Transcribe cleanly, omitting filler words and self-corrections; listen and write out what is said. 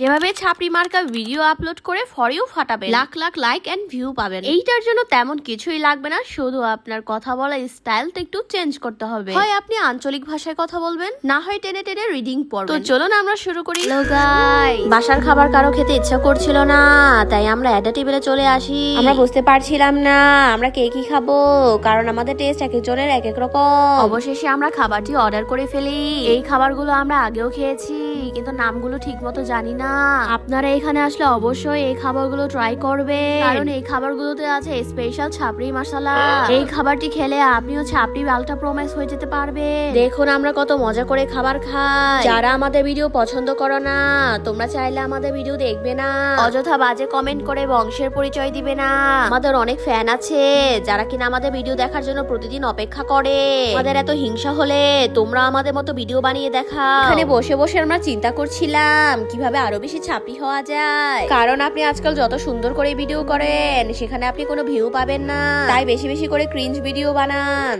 যেভাবে ছাপড়ি মার্কা ভিডিও আপলোড করে ফর ইউ ফাটাবেন, lakh lakh like and view পাবেন। এইটার জন্য তেমন কিছুই লাগবে না, শুধু আপনার কথা বলা স্টাইলটা একটু চেঞ্জ করতে হবে। হয় আপনি আঞ্চলিক ভাষায় কথা বলবেন, না হয় টেনে টেনে রিডিং পড়বেন। তো চলুন আমরা শুরু করি। হ্যালো গাইস, বাসার খাবার কারো খেতে ইচ্ছা করছিল না, তাই আমরা অ্যাডা টেবিলে চলে আসি। আমরা বুঝতে পারছিলাম না আমরা কে কি খাবো, কারণ আমাদের টেস্ট এক একজনের এক এক রকম। অবশেষে আমরা খাবারটি অর্ডার করে ফেলি। এই খাবারগুলো আমরা আগেও খেয়েছি, কিন্তু নামগুলো ঠিক মতো জানি না। আপনারা এখানে আসলে অবশ্যই এই খাবারগুলো ট্রাই করবেন, কারণ এই খাবারগুলোতে আছে স্পেশাল ছাপড়ি মশলা। এই খাবারটি খেলে আপনিও ছাপড়ি আলট্রা প্রোম্যাক্স হয়ে যেতে পারবে। দেখুন আমরা কত মজা করে খাবার খাই। যারা আমাদের ভিডিও পছন্দ করো না, তোমরা চাইলে আমাদের ভিডিও দেখবে না, অযথা বাজে কমেন্ট করে বংশের পরিচয় দিবে না। আমাদের অনেক ফ্যান আছে যারা কিনা আমাদের ভিডিও দেখার জন্য প্রতিদিন অপেক্ষা করে। আমাদের এত হিংসা হলে তোমরা আমাদের মতো ভিডিও বানিয়ে দেখা। এখানে বসে বসে আমরা চিন্তা করছিলাম কিভাবে আরো বেশি ছাপড়ি হওয়া যায়, কারণ আপনি আজকাল যত সুন্দর করে ভিডিও করেন সেখানে আপনি কোনো ভিউ পাবেন না, তাই বেশি বেশি করে ক্রিঞ্জ ভিডিও বানান।